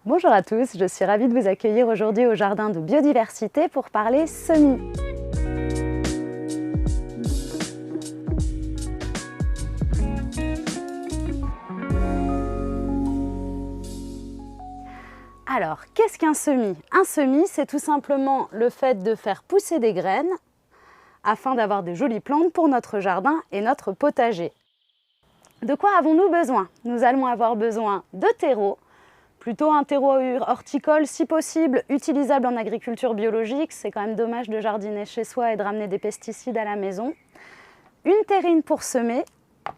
Bonjour à tous, je suis ravie de vous accueillir aujourd'hui au Jardin de Biodiversité pour parler semis. Alors, qu'est-ce qu'un semis? Un semis, c'est tout simplement le fait de faire pousser des graines afin d'avoir de jolies plantes pour notre jardin et notre potager. De quoi avons-nous besoin? Nous allons avoir besoin de terreau, plutôt un terreau horticole si possible, utilisable en agriculture biologique. C'est quand même dommage de jardiner chez soi et de ramener des pesticides à la maison. Une terrine pour semer.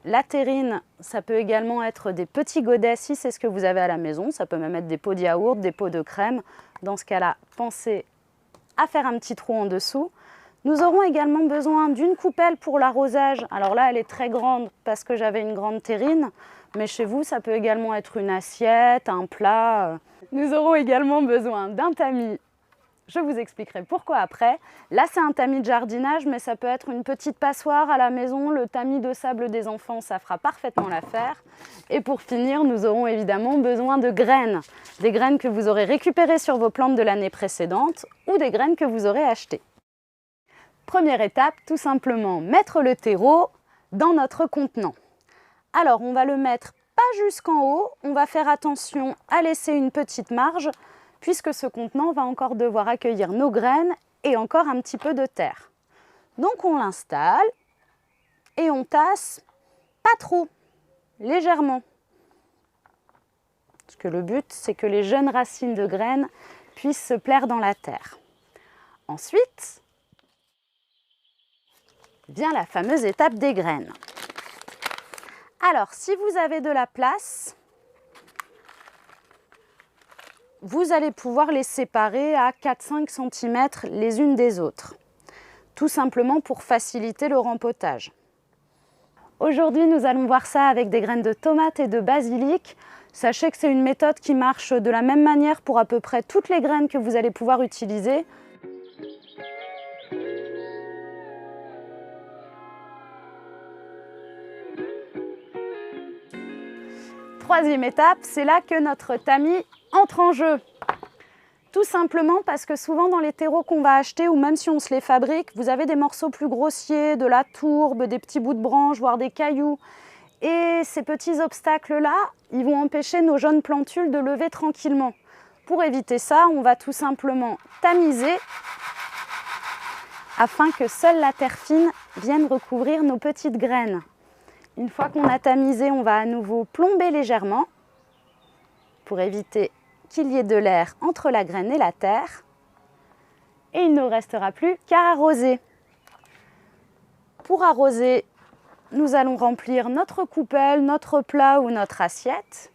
La terrine, ça peut également être des petits godets si c'est ce que vous avez à la maison. Ça peut même être des pots de yaourt, des pots de crème. Dans ce cas-là, pensez à faire un petit trou en dessous. Nous aurons également besoin d'une coupelle pour l'arrosage. Alors là, elle est très grande parce que j'avais une grande terrine. Mais chez vous, ça peut également être une assiette, un plat. Nous aurons également besoin d'un tamis. Je vous expliquerai pourquoi après. Là, c'est un tamis de jardinage, mais ça peut être une petite passoire à la maison. Le tamis de sable des enfants, ça fera parfaitement l'affaire. Et pour finir, nous aurons évidemment besoin de graines. Des graines que vous aurez récupérées sur vos plantes de l'année précédente ou des graines que vous aurez achetées. Première étape, tout simplement mettre le terreau dans notre contenant. Alors, on va le mettre pas jusqu'en haut, on va faire attention à laisser une petite marge puisque ce contenant va encore devoir accueillir nos graines et encore un petit peu de terre. Donc, on l'installe et on tasse pas trop, légèrement. Parce que le but, c'est que les jeunes racines de graines puissent se plaire dans la terre. Ensuite, vient la fameuse étape des graines. Alors, si vous avez de la place, vous allez pouvoir les séparer à 4-5 cm les unes des autres, tout simplement pour faciliter le rempotage. Aujourd'hui, nous allons voir ça avec des graines de tomates et de basilic. Sachez que c'est une méthode qui marche de la même manière pour à peu près toutes les graines que vous allez pouvoir utiliser. Troisième étape, c'est là que notre tamis entre en jeu. Tout simplement parce que souvent dans les terreaux qu'on va acheter ou même si on se les fabrique, vous avez des morceaux plus grossiers, de la tourbe, des petits bouts de branches, voire des cailloux. Et ces petits obstacles-là, ils vont empêcher nos jeunes plantules de lever tranquillement. Pour éviter ça, on va tout simplement tamiser afin que seule la terre fine vienne recouvrir nos petites graines. Une fois qu'on a tamisé, on va à nouveau plomber légèrement pour éviter qu'il y ait de l'air entre la graine et la terre. Et il ne nous restera plus qu'à arroser. Pour arroser, nous allons remplir notre coupelle, notre plat ou notre assiette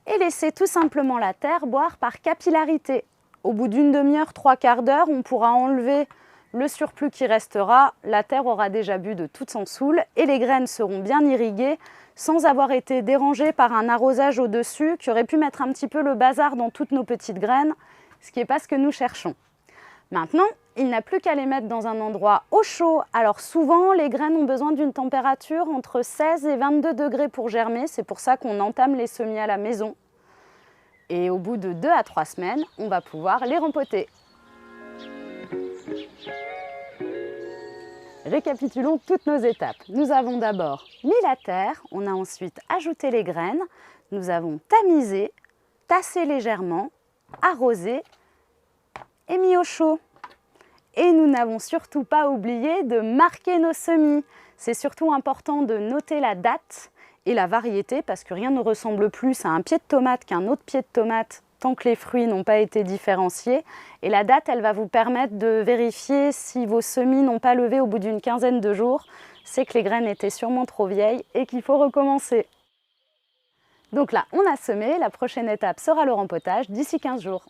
et laisser tout simplement la terre boire par capillarité. Au bout d'une demi-heure, 3/4 d'heure, on pourra enlever le surplus qui restera, la terre aura déjà bu de toute son soûle et les graines seront bien irriguées sans avoir été dérangées par un arrosage au-dessus qui aurait pu mettre un petit peu le bazar dans toutes nos petites graines, ce qui n'est pas ce que nous cherchons. Maintenant, il n'y a plus qu'à les mettre dans un endroit au chaud. Alors souvent, les graines ont besoin d'une température entre 16 et 22 degrés pour germer. C'est pour ça qu'on entame les semis à la maison. Et au bout de 2 à 3 semaines, on va pouvoir les rempoter. Récapitulons toutes nos étapes. Nous avons d'abord mis la terre, on a ensuite ajouté les graines, nous avons tamisé, tassé légèrement, arrosé et mis au chaud. Et nous n'avons surtout pas oublié de marquer nos semis. C'est surtout important de noter la date et la variété parce que rien ne ressemble plus à un pied de tomate qu'un autre pied de tomate tant que les fruits n'ont pas été différenciés. Et la date, elle va vous permettre de vérifier si vos semis n'ont pas levé au bout d'une quinzaine de jours. C'est que les graines étaient sûrement trop vieilles et qu'il faut recommencer. Donc là, on a semé. La prochaine étape sera le rempotage d'ici 15 jours.